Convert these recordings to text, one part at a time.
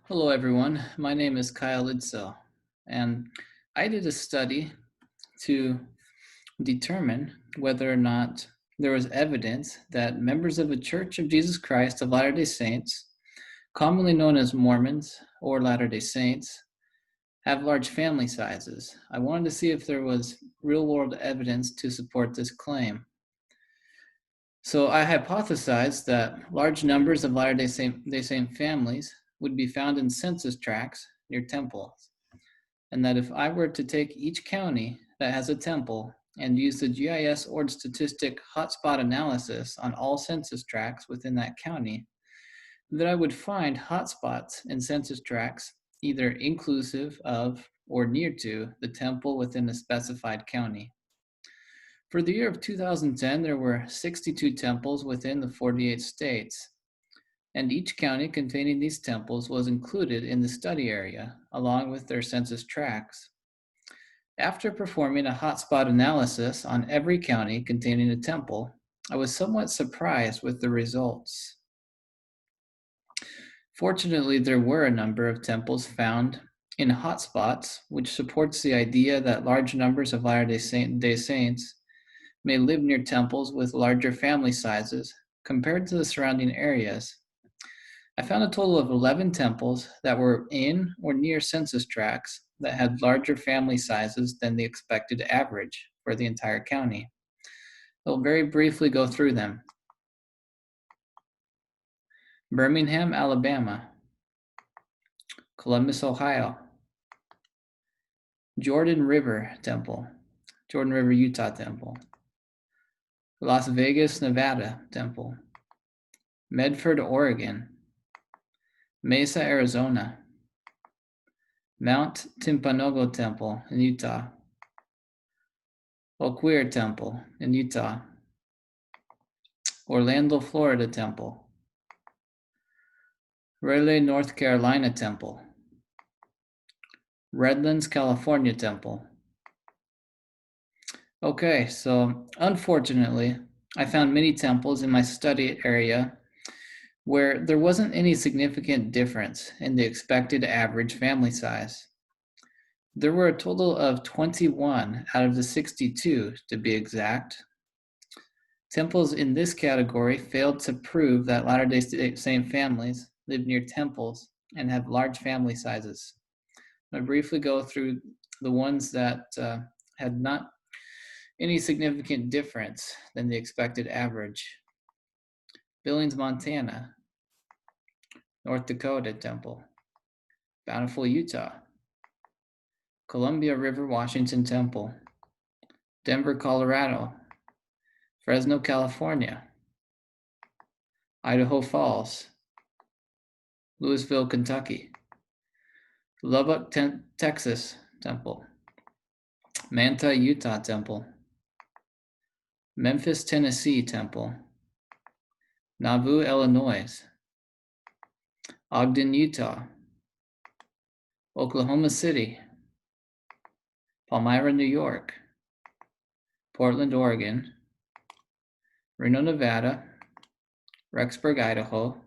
Hello, everyone. My name is Kyle Lidso, and I did a study to determine whether or not there was evidence that members of the Church of Jesus Christ of Latter-day Saints, commonly known as Mormons or Latter-day Saints, have large family sizes. I wanted to see if there was real-world evidence to support this claim. So I hypothesized that large numbers of Latter-day Saint families would be found in census tracts near temples, and that if I were to take each county that has a temple and use the GIS-ord statistic hotspot analysis on all census tracts within that county, that I would find hotspots in census tracts either inclusive of or near to the temple within a specified county. For the year of 2010, there were 62 temples within the 48 states, and each county containing these temples was included in the study area, along with their census tracts. After performing a hotspot analysis on every county containing a temple, I was somewhat surprised with the results. Fortunately, there were a number of temples found in hotspots, which supports the idea that large numbers of Latter-day Saints may live near temples with larger family sizes compared to the surrounding areas. I found a total of 11 temples that were in or near census tracts that had larger family sizes than the expected average for the entire county. I'll very briefly go through them. Birmingham, Alabama. Columbus, Ohio. Jordan River Temple. Jordan River, Utah Temple. Las Vegas, Nevada Temple. Medford, Oregon. Mesa, Arizona. Mount Timpanogos Temple in Utah. Oquirrh Temple in Utah. Orlando, Florida Temple. Raleigh, North Carolina Temple. Redlands, California Temple. Okay, so unfortunately, I found many temples in my study area where there wasn't any significant difference in the expected average family size. There were a total of 21 out of the 62, to be exact. Temples in this category failed to prove that Latter-day Saint families live near temples and have large family sizes. I'll briefly go through the ones that had not any significant difference than the expected average. Billings, Montana. North Dakota Temple. Bountiful, Utah. Columbia River, Washington Temple. Denver, Colorado. Fresno, California. Idaho Falls. Louisville, Kentucky. Lubbock, Texas Temple. Manta, Utah Temple. Memphis, Tennessee Temple. Nauvoo, Illinois. Ogden, Utah. Oklahoma City. Palmyra, New York. Portland, Oregon. Reno, Nevada. Rexburg, Idaho.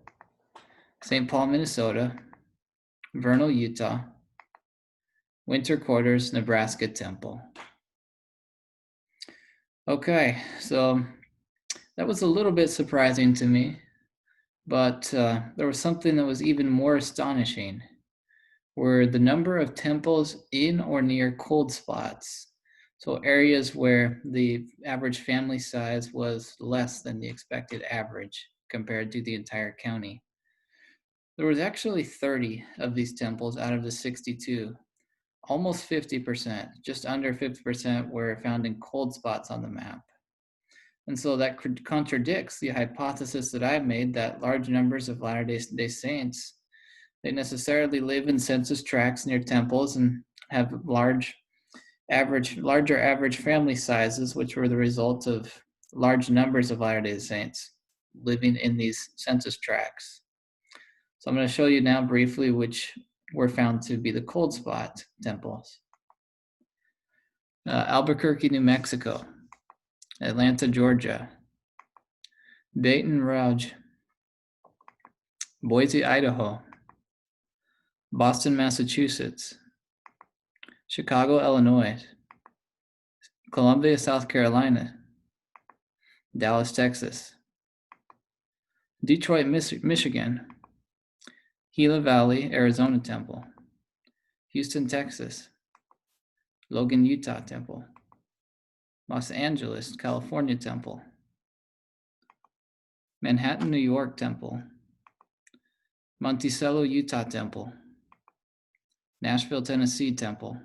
St. Paul, Minnesota. Vernal, Utah. Winter Quarters, Nebraska Temple. Okay, so that was a little bit surprising to me, but there was something that was even more astonishing, were the number of temples in or near cold spots. So areas where the average family size was less than the expected average compared to the entire county. There was actually 30 of these temples out of the 62. Almost 50%, just under 50% were found in cold spots on the map. And so that contradicts the hypothesis that I've made that large numbers of Latter-day Saints, they necessarily live in census tracts near temples and have larger average family sizes, which were the result of large numbers of Latter-day Saints living in these census tracts. So I'm going to show you now briefly which were found to be the cold spot temples. Albuquerque, New Mexico. Atlanta, Georgia. Baton Rouge. Boise, Idaho. Boston, Massachusetts, Chicago, Illinois, Columbia, South Carolina, Dallas, Texas, Detroit, Michigan, Gila Valley, Arizona Temple, Houston, Texas, Logan, Utah Temple, Los Angeles, California Temple, Manhattan, New York Temple, Monticello, Utah Temple, Nashville, Tennessee Temple,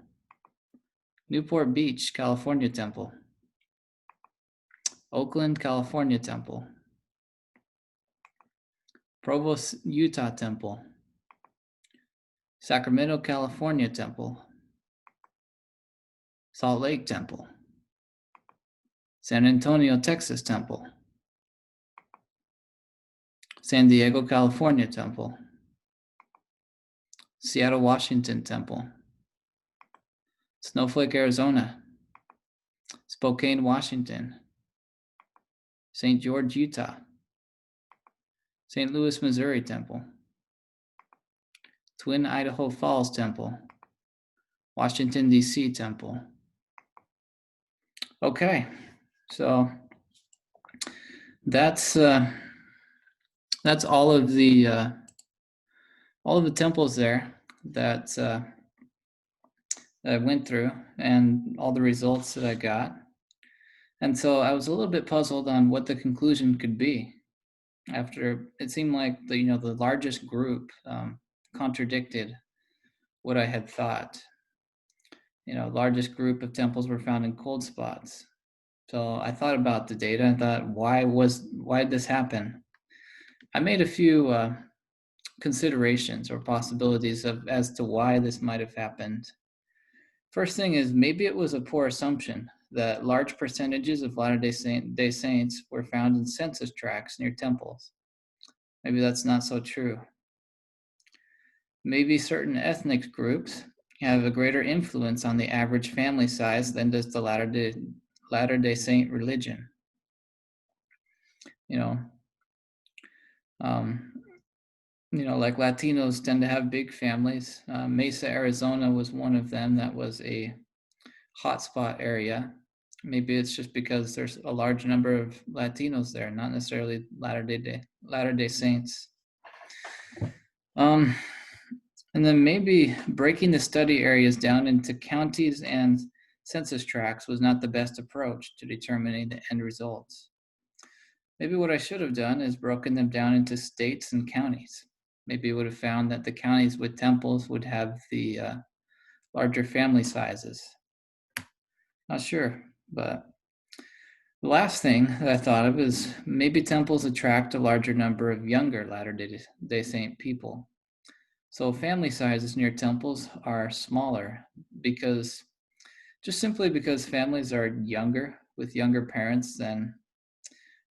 Newport Beach, California Temple, Oakland, California Temple, Provo, Utah Temple, Sacramento, California Temple, Salt Lake Temple, San Antonio, Texas Temple, San Diego, California Temple, Seattle, Washington Temple, Snowflake, Arizona, Spokane, Washington, St. George, Utah, St. Louis, Missouri Temple, Twin Idaho Falls Temple, Washington, D.C. Temple. Okay, so that's all of the temples there that I went through, and all the results that I got. And so I was a little bit puzzled on what the conclusion could be. After it seemed like the largest group contradicted what I had thought. Largest group of temples were found in cold spots. So I thought about the data and thought, why did this happen? I made a few considerations or possibilities as to why this might have happened. First thing is, maybe it was a poor assumption that large percentages of Latter-day Saints were found in census tracts near temples. Maybe that's not so true. Maybe certain ethnic groups have a greater influence on the average family size than does the Latter-day Saint religion. Like Latinos tend to have big families. Mesa, Arizona was one of them. That was a hotspot area. Maybe it's just because there's a large number of Latinos there, not necessarily Latter-day Saints. And then maybe breaking the study areas down into counties and census tracts was not the best approach to determining the end results. Maybe what I should have done is broken them down into states and counties. Maybe I would have found that the counties with temples would have the larger family sizes. Not sure, but the last thing that I thought of is maybe temples attract a larger number of younger Latter-day Saint people. So family sizes near temples are smaller simply because families are younger with younger parents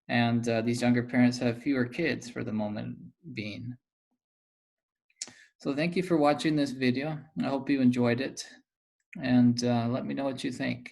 and these younger parents have fewer kids for the moment being. So thank you for watching this video. I hope you enjoyed it, and let me know what you think.